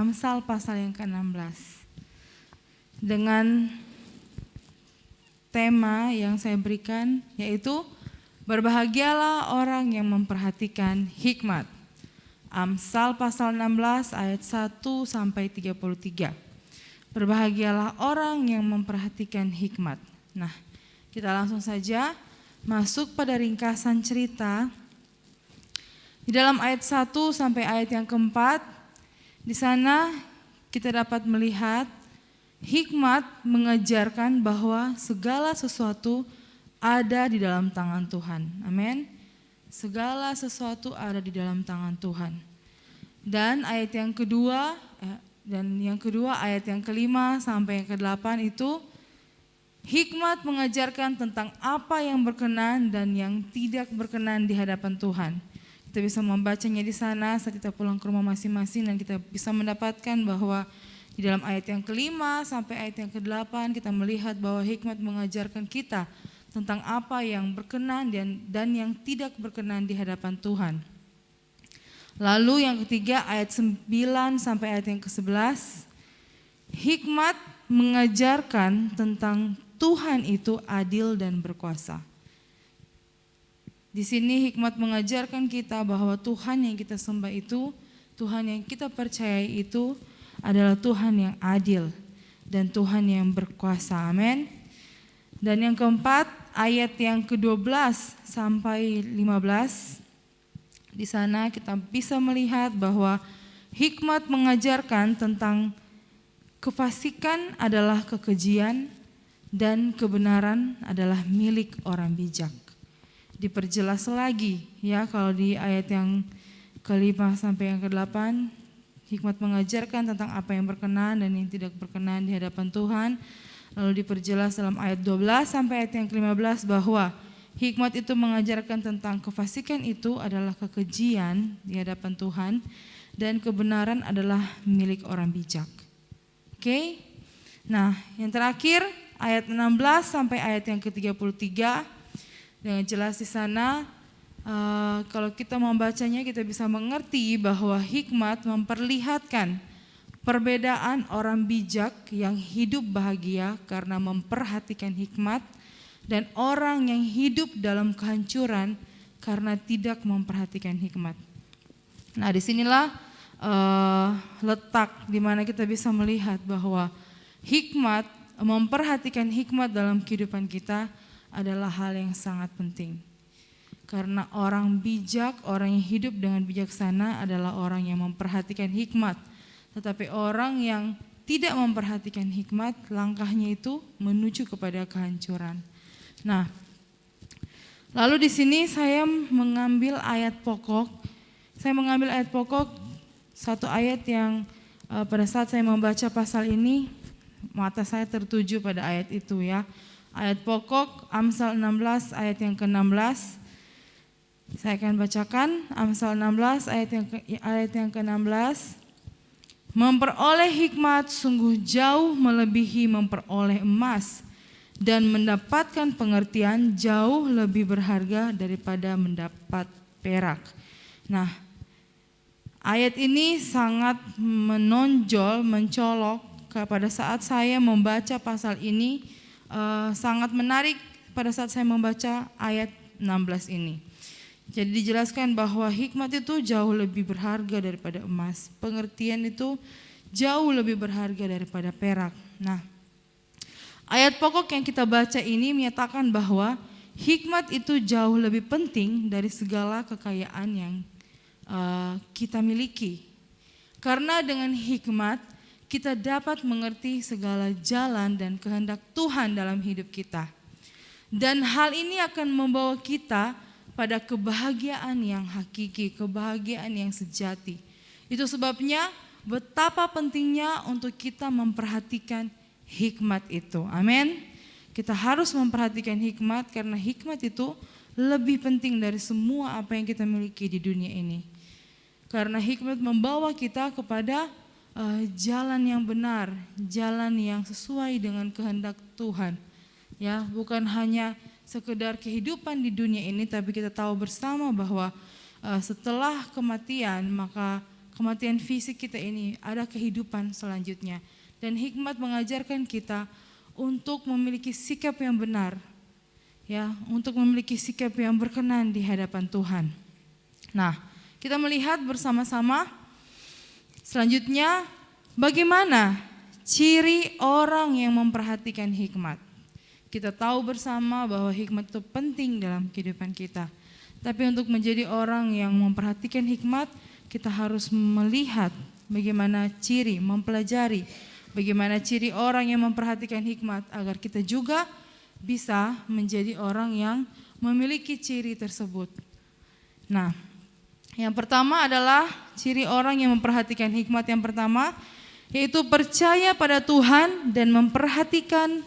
Amsal pasal yang ke-16 dengan tema yang saya berikan, yaitu berbahagialah orang yang memperhatikan hikmat. Amsal pasal 16 ayat 1 sampai 33. Berbahagialah orang yang memperhatikan hikmat. Nah, kita langsung saja masuk pada ringkasan cerita. Di dalam ayat 1 sampai ayat yang keempat, di sana kita dapat melihat hikmat mengajarkan bahwa segala sesuatu ada di dalam tangan Tuhan. Amin. Segala sesuatu ada di dalam tangan Tuhan. Dan ayat yang kedua, ayat yang kelima sampai yang ke-8 itu hikmat mengajarkan tentang apa yang berkenan dan yang tidak berkenan di hadapan Tuhan. Kita bisa membacanya di sana saat kita pulang ke rumah masing-masing, dan kita bisa mendapatkan bahwa di dalam ayat yang kelima sampai ayat yang ke-8 kita melihat bahwa hikmat mengajarkan kita tentang apa yang berkenan dan yang tidak berkenan di hadapan Tuhan. Lalu yang ketiga ayat 9 sampai ayat yang ke-11, hikmat mengajarkan tentang Tuhan itu adil dan berkuasa. Di sini hikmat mengajarkan kita bahwa Tuhan yang kita sembah itu, Tuhan yang kita percayai itu adalah Tuhan yang adil dan Tuhan yang berkuasa. Amin. Dan yang keempat, ayat yang ke-12 sampai 15. Di sana kita bisa melihat bahwa hikmat mengajarkan tentang kefasikan adalah kekejian dan kebenaran adalah milik orang bijak. Diperjelas lagi ya, kalau di ayat yang ke-5 sampai yang ke-8, hikmat mengajarkan tentang apa yang berkenan dan yang tidak berkenan di hadapan Tuhan. Lalu diperjelas dalam ayat 12 sampai ayat yang ke-15 bahwa hikmat itu mengajarkan tentang kefasikan itu adalah kekejian di hadapan Tuhan dan kebenaran adalah milik orang bijak. Oke. Nah, yang terakhir ayat 16 sampai ayat yang ke-33 dengan jelas di sana. Kalau kita membacanya kita bisa mengerti bahwa hikmat memperlihatkan perbedaan orang bijak yang hidup bahagia karena memperhatikan hikmat dan orang yang hidup dalam kehancuran karena tidak memperhatikan hikmat. Nah, disinilah letak di mana kita bisa melihat bahwa hikmat, memperhatikan hikmat dalam kehidupan kita adalah hal yang sangat penting. Karena orang bijak, orang yang hidup dengan bijaksana adalah orang yang memperhatikan hikmat. Tetapi orang yang tidak memperhatikan hikmat, langkahnya itu menuju kepada kehancuran. Nah, lalu di sini saya mengambil ayat pokok. Saya mengambil ayat pokok, satu ayat yang pada saat saya membaca pasal ini, mata saya tertuju pada ayat itu ya. Ayat pokok Amsal 16 ayat yang ke-16. Saya akan bacakan Amsal 16 ayat yang ke-16. Memperoleh hikmat sungguh jauh melebihi memperoleh emas, dan mendapatkan pengertian jauh lebih berharga daripada mendapat perak. Nah, ayat ini sangat menonjol, mencolok pada saat saya membaca pasal ini, sangat menarik pada saat saya membaca ayat 16 ini. Jadi dijelaskan bahwa hikmat itu jauh lebih berharga daripada emas. Pengertian itu jauh lebih berharga daripada perak. Nah, ayat pokok yang kita baca ini menyatakan bahwa hikmat itu jauh lebih penting dari segala kekayaan yang kita miliki. Karena dengan hikmat kita dapat mengerti segala jalan dan kehendak Tuhan dalam hidup kita. Dan hal ini akan membawa kita pada kebahagiaan yang hakiki, kebahagiaan yang sejati. Itu sebabnya betapa pentingnya untuk kita memperhatikan hikmat itu. Amin. Kita harus memperhatikan hikmat karena hikmat itu lebih penting dari semua apa yang kita miliki di dunia ini. Karena hikmat membawa kita kepada jalan yang benar, jalan yang sesuai dengan kehendak Tuhan. Ya, bukan hanya sekedar kehidupan di dunia ini, tapi kita tahu bersama bahwa setelah kematian maka kematian fisik kita ini ada kehidupan selanjutnya. Dan hikmat mengajarkan kita untuk memiliki sikap yang benar, ya, untuk memiliki sikap yang berkenan di hadapan Tuhan. Nah, kita melihat bersama-sama selanjutnya bagaimana ciri orang yang memperhatikan hikmat. Kita tahu bersama bahwa hikmat itu penting dalam kehidupan kita. Tapi untuk menjadi orang yang memperhatikan hikmat, kita harus melihat bagaimana ciri, mempelajari bagaimana ciri orang yang memperhatikan hikmat agar kita juga bisa menjadi orang yang memiliki ciri tersebut. Nah, yang pertama adalah ciri orang yang memperhatikan hikmat yang pertama, yaitu percaya pada Tuhan dan memperhatikan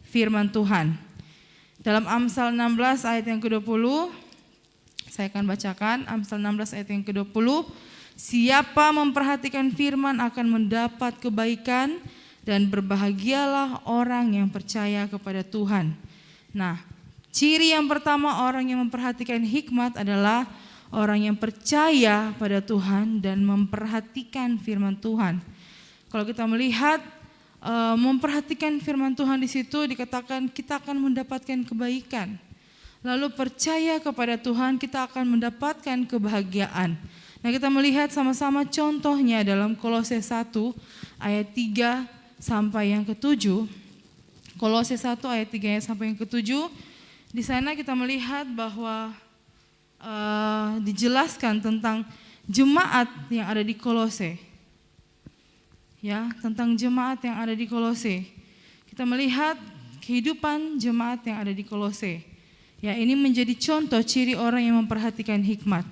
firman Tuhan. Dalam Amsal 16 ayat yang ke-20, saya akan bacakan Amsal 16 ayat yang ke-20. Siapa memperhatikan firman akan mendapat kebaikan dan berbahagialah orang yang percaya kepada Tuhan. Nah, ciri yang pertama orang yang memperhatikan hikmat adalah orang yang percaya pada Tuhan dan memperhatikan firman Tuhan. Kalau kita melihat memperhatikan firman Tuhan di situ dikatakan kita akan mendapatkan kebaikan. Lalu percaya kepada Tuhan kita akan mendapatkan kebahagiaan. Nah, kita melihat sama-sama contohnya dalam Kolose 1 ayat 3 sampai yang ke-7. Kolose 1 ayat 3 sampai yang ke-7. Di sana kita melihat bahwa dijelaskan tentang jemaat yang ada di Kolose. Ya, tentang jemaat yang ada di Kolose. Kita melihat kehidupan jemaat yang ada di Kolose. Ya, ini menjadi contoh ciri orang yang memperhatikan hikmat.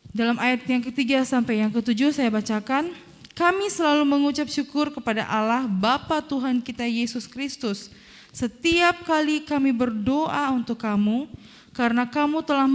Dalam ayat yang ketiga sampai yang ke-7 saya bacakan. Kami selalu mengucap syukur kepada Allah Bapa Tuhan kita Yesus Kristus setiap kali kami berdoa untuk kamu karena kami telah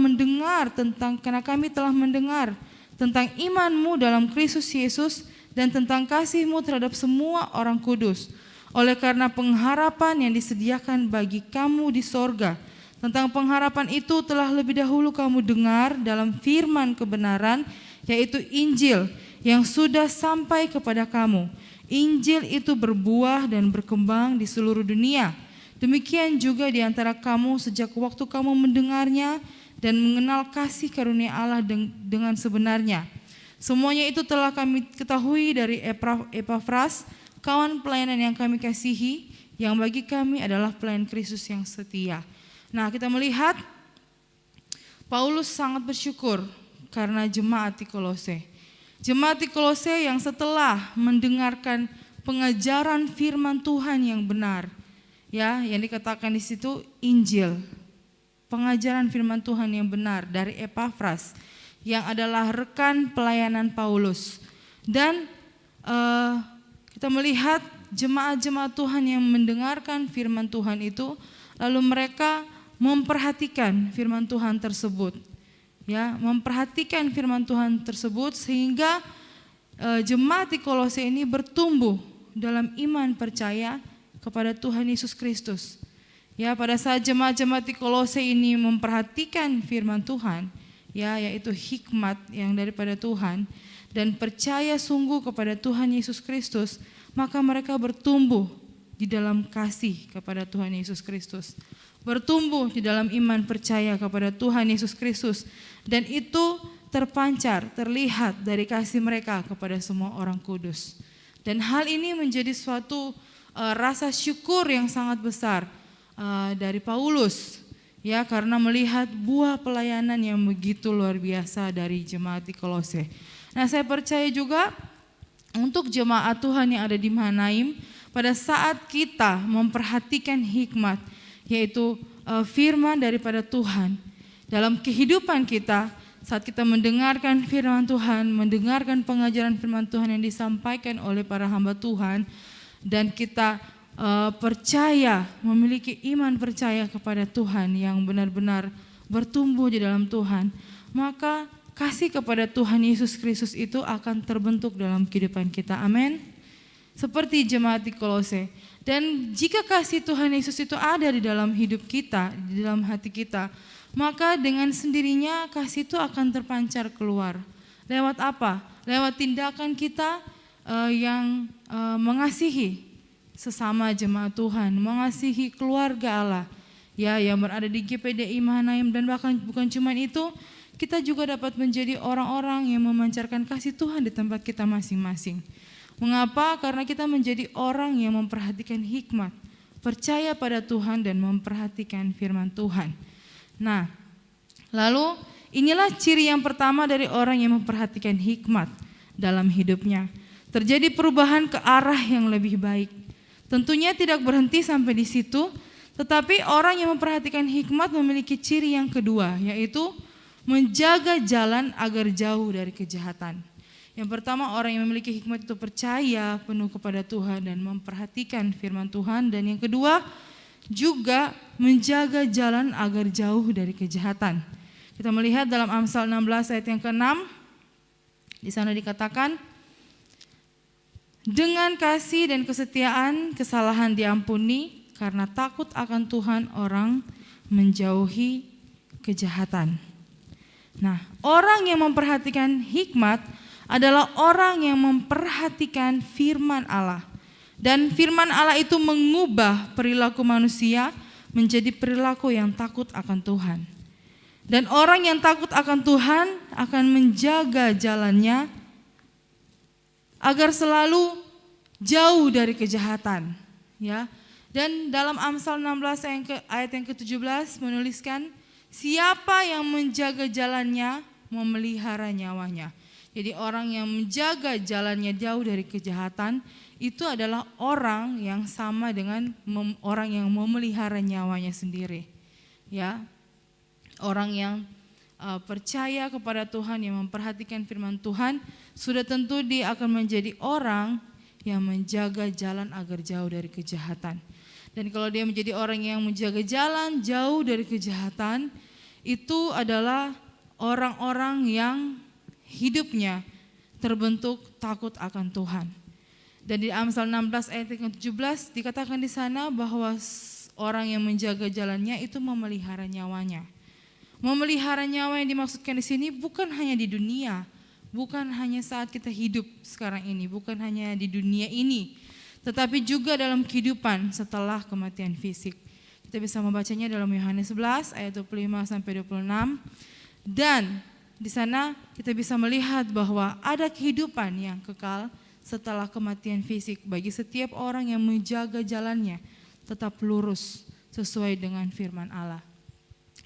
mendengar tentang imanmu dalam Kristus Yesus dan tentang kasihmu terhadap semua orang kudus. Oleh karena pengharapan yang disediakan bagi kamu di sorga. Tentang pengharapan itu telah lebih dahulu kamu dengar dalam firman kebenaran, yaitu Injil yang sudah sampai kepada kamu. Injil itu berbuah dan berkembang di seluruh dunia. Demikian juga di antara kamu sejak waktu kamu mendengarnya dan mengenal kasih karunia Allah dengan sebenarnya. Semuanya itu telah kami ketahui dari Epafras, kawan pelayanan yang kami kasihi, yang bagi kami adalah pelayan Kristus yang setia. Nah, kita melihat Paulus sangat bersyukur karena jemaat di Kolose. Jemaat di Kolose yang setelah mendengarkan pengajaran firman Tuhan yang benar, ya, yang dikatakan di situ Injil, pengajaran firman Tuhan yang benar dari Epafras, yang adalah rekan pelayanan Paulus. Dan kita melihat jemaat-jemaat Tuhan yang mendengarkan firman Tuhan itu, lalu mereka memperhatikan firman Tuhan tersebut, ya, memperhatikan firman Tuhan tersebut sehingga jemaat di Kolose ini bertumbuh dalam iman percaya kepada Tuhan Yesus Kristus. Ya, pada saat jemaat-jemaat di Kolose ini memperhatikan firman Tuhan, ya, yaitu hikmat yang daripada Tuhan dan percaya sungguh kepada Tuhan Yesus Kristus, maka mereka bertumbuh di dalam kasih kepada Tuhan Yesus Kristus. Bertumbuh di dalam iman percaya kepada Tuhan Yesus Kristus, dan itu terpancar, terlihat dari kasih mereka kepada semua orang kudus. Dan hal ini menjadi suatu rasa syukur yang sangat besar dari Paulus, ya, karena melihat buah pelayanan yang begitu luar biasa dari jemaat di Kolose. Nah, saya percaya juga untuk jemaat Tuhan yang ada di Mahanaim, pada saat kita memperhatikan hikmat, yaitu firman daripada Tuhan dalam kehidupan kita, saat kita mendengarkan firman Tuhan, mendengarkan pengajaran firman Tuhan yang disampaikan oleh para hamba Tuhan, dan kita percaya, memiliki iman percaya kepada Tuhan yang benar-benar bertumbuh di dalam Tuhan, maka kasih kepada Tuhan Yesus Kristus itu akan terbentuk dalam kehidupan kita. Amin. Seperti jemaat di Kolose. Dan jika kasih Tuhan Yesus itu ada di dalam hidup kita, di dalam hati kita, maka dengan sendirinya kasih itu akan terpancar keluar Lewat apa? Lewat tindakan kita yang mengasihi sesama jemaat Tuhan, mengasihi keluarga Allah, ya, yang berada di GPDI Mahanaim. Dan bahkan bukan cuma itu, kita juga dapat menjadi orang-orang yang memancarkan kasih Tuhan di tempat kita masing-masing. Mengapa? Karena kita menjadi orang yang memperhatikan hikmat, percaya pada Tuhan dan memperhatikan firman Tuhan. Nah, lalu inilah ciri yang pertama dari orang yang memperhatikan hikmat dalam hidupnya. Terjadi perubahan ke arah yang lebih baik. Tentunya tidak berhenti sampai di situ, tetapi orang yang memperhatikan hikmat memiliki ciri yang kedua, yaitu menjaga jalan agar jauh dari kejahatan. Yang pertama, orang yang memiliki hikmat itu percaya penuh kepada Tuhan dan memperhatikan firman Tuhan. Dan yang kedua, juga menjaga jalan agar jauh dari kejahatan. Kita melihat dalam Amsal 16 ayat yang ke-6, di sana dikatakan, dengan kasih dan kesetiaan kesalahan diampuni, karena takut akan Tuhan orang menjauhi kejahatan. Nah, orang yang memperhatikan hikmat adalah orang yang memperhatikan firman Allah. Dan firman Allah itu mengubah perilaku manusia menjadi perilaku yang takut akan Tuhan. Dan orang yang takut akan Tuhan akan menjaga jalannya agar selalu jauh dari kejahatan, ya. Dan dalam Amsal 16 ayat yang ke-17 menuliskan, siapa yang menjaga jalannya memelihara nyawanya. Jadi orang yang menjaga jalannya jauh dari kejahatan itu adalah orang yang sama dengan orang yang memelihara nyawanya sendiri, ya. Orang yang percaya kepada Tuhan, yang memperhatikan firman Tuhan, sudah tentu dia akan menjadi orang yang menjaga jalan agar jauh dari kejahatan. Dan kalau dia menjadi orang yang menjaga jalan jauh dari kejahatan, itu adalah orang-orang yang hidupnya terbentuk takut akan Tuhan. Dan di Amsal 16 ayat yang ke-17 dikatakan di sana bahwa orang yang menjaga jalannya itu memelihara nyawanya. Memelihara nyawa yang dimaksudkan di sini bukan hanya di dunia, bukan hanya saat kita hidup sekarang ini, bukan hanya di dunia ini, tetapi juga dalam kehidupan setelah kematian fisik. Kita bisa membacanya dalam Yohanes 11 ayat 25 sampai 26. Dan di sana kita bisa melihat bahwa ada kehidupan yang kekal setelah kematian fisik bagi setiap orang yang menjaga jalannya tetap lurus sesuai dengan firman Allah.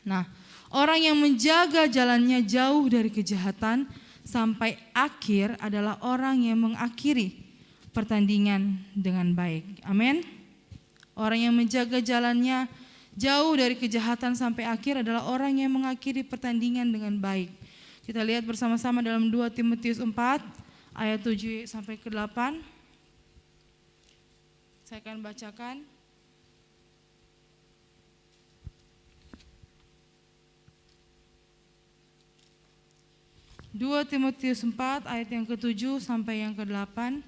Nah, orang yang menjaga jalannya jauh dari kejahatan sampai akhir adalah orang yang mengakhiri pertandingan dengan baik. Amin. Orang yang menjaga jalannya jauh dari kejahatan sampai akhir adalah orang yang mengakhiri pertandingan dengan baik. Kita lihat bersama-sama dalam 2 Timotius 4 ayat 7 sampai ke 8. Saya akan bacakan. 2 Timotius 4 ayat yang ke-7 sampai yang ke-8.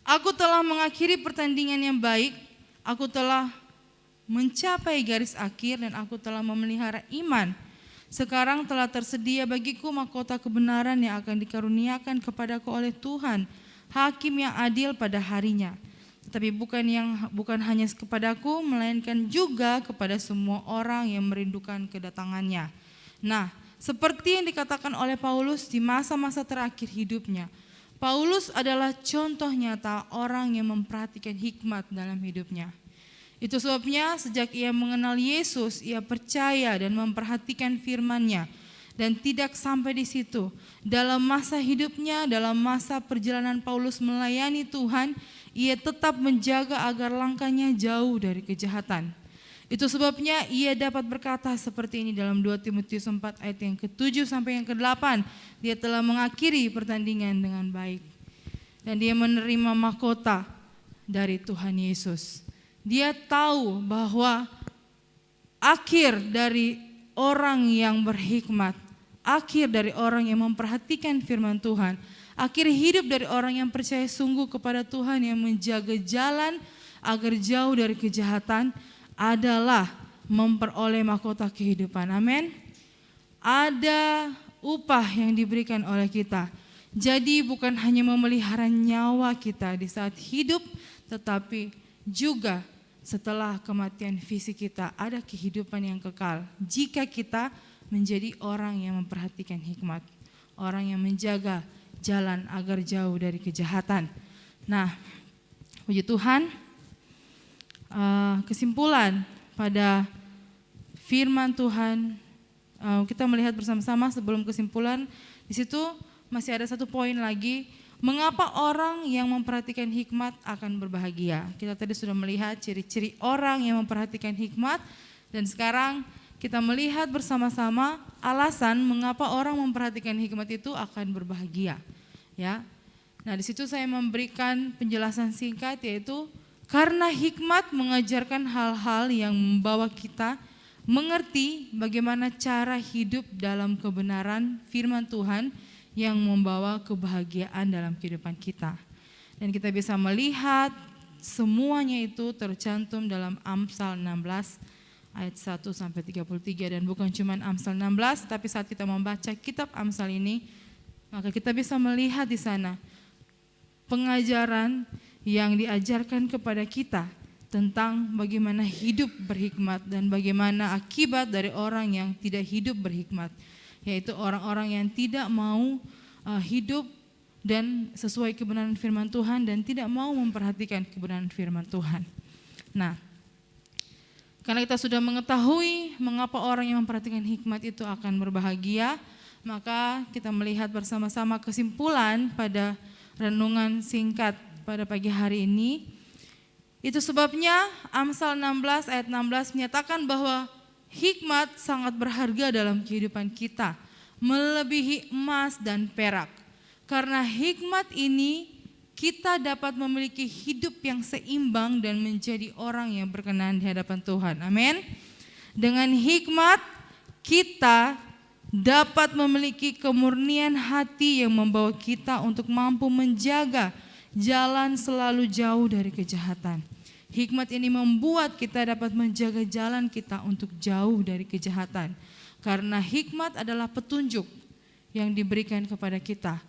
Aku telah mengakhiri pertandingan yang baik, aku telah mencapai garis akhir dan aku telah memelihara iman. Sekarang telah tersedia bagiku mahkota kebenaran yang akan dikaruniakan kepadaku oleh Tuhan, hakim yang adil pada harinya. Tetapi bukan hanya kepadaku, melainkan juga kepada semua orang yang merindukan kedatangannya. Nah, seperti yang dikatakan oleh Paulus di masa-masa terakhir hidupnya, Paulus adalah contoh nyata orang yang memperhatikan hikmat dalam hidupnya. Itu sebabnya sejak ia mengenal Yesus, ia percaya dan memperhatikan firman-Nya. Dan tidak sampai di situ. Dalam masa hidupnya, dalam masa perjalanan Paulus melayani Tuhan, ia tetap menjaga agar langkahnya jauh dari kejahatan. Itu sebabnya ia dapat berkata seperti ini dalam 2 Timotius 4 ayat yang ke-7 sampai yang ke-8. Dia telah mengakhiri pertandingan dengan baik. Dan dia menerima mahkota dari Tuhan Yesus. Dia tahu bahwa akhir dari orang yang berhikmat, akhir dari orang yang memperhatikan firman Tuhan, akhir hidup dari orang yang percaya sungguh kepada Tuhan, yang menjaga jalan agar jauh dari kejahatan adalah memperoleh mahkota kehidupan. Amin. ada upah yang diberikan oleh kita. Jadi bukan hanya memelihara nyawa kita di saat hidup, tetapi juga setelah kematian fisik kita ada kehidupan yang kekal. Jika kita menjadi orang yang memperhatikan hikmat, orang yang menjaga jalan agar jauh dari kejahatan. Nah, puji Tuhan, kesimpulan pada firman Tuhan, kita melihat bersama-sama sebelum kesimpulan, di situ masih ada satu poin lagi. Mengapa orang yang memperhatikan hikmat akan berbahagia? Kita tadi sudah melihat ciri-ciri orang yang memperhatikan hikmat, dan sekarang kita melihat bersama-sama alasan mengapa orang memperhatikan hikmat itu akan berbahagia. Ya, nah di situ saya memberikan penjelasan singkat, yaitu karena hikmat mengajarkan hal-hal yang membawa kita mengerti bagaimana cara hidup dalam kebenaran firman Tuhan yang membawa kebahagiaan dalam kehidupan kita. Dan kita bisa melihat semuanya itu tercantum dalam Amsal 16 ayat 1 sampai 33, dan bukan cuma Amsal 16, tapi saat kita membaca kitab Amsal ini, maka kita bisa melihat di sana pengajaran yang diajarkan kepada kita tentang bagaimana hidup berhikmat dan bagaimana akibat dari orang yang tidak hidup berhikmat, yaitu orang-orang yang tidak mau hidup dan sesuai kebenaran firman Tuhan dan tidak mau memperhatikan kebenaran firman Tuhan. Nah, karena kita sudah mengetahui mengapa orang yang memperhatikan hikmat itu akan berbahagia, maka kita melihat bersama-sama kesimpulan pada renungan singkat pada pagi hari ini. Itu sebabnya Amsal 16 ayat 16 menyatakan bahwa hikmat sangat berharga dalam kehidupan kita, melebihi emas dan perak. Karena hikmat ini kita dapat memiliki hidup yang seimbang dan menjadi orang yang berkenan di hadapan Tuhan. Amin. Dengan hikmat kita dapat memiliki kemurnian hati yang membawa kita untuk mampu menjaga jalan selalu jauh dari kejahatan. Hikmat ini membuat kita dapat menjaga jalan kita untuk jauh dari kejahatan. Karena hikmat adalah petunjuk yang diberikan kepada kita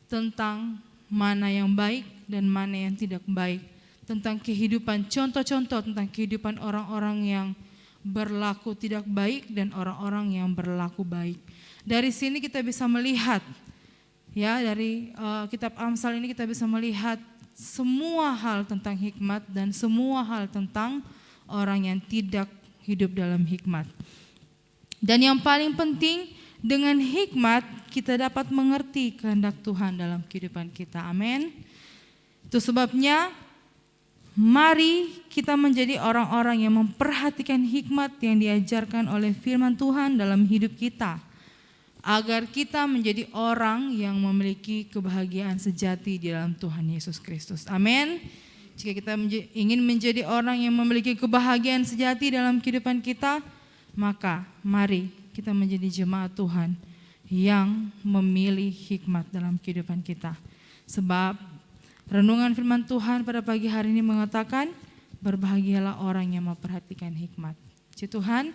tentang mana yang baik dan mana yang tidak baik. Tentang kehidupan, contoh-contoh tentang kehidupan orang-orang yang berlaku tidak baik dan orang-orang yang berlaku baik. Dari sini kita bisa melihat, ya, dari kitab Amsal ini kita bisa melihat semua hal tentang hikmat dan semua hal tentang orang yang tidak hidup dalam hikmat. Dan yang paling penting, dengan hikmat kita dapat mengerti kehendak Tuhan dalam kehidupan kita. Amin. Itu sebabnya mari kita menjadi orang-orang yang memperhatikan hikmat yang diajarkan oleh firman Tuhan dalam hidup kita, agar kita menjadi orang yang memiliki kebahagiaan sejati di dalam Tuhan Yesus Kristus. Amin. Jika kita ingin menjadi orang yang memiliki kebahagiaan sejati dalam kehidupan kita, maka mari kita menjadi jemaat Tuhan yang memilih hikmat dalam kehidupan kita. Sebab renungan firman Tuhan pada pagi hari ini mengatakan, berbahagialah orang yang memperhatikan hikmat. Puji Tuhan,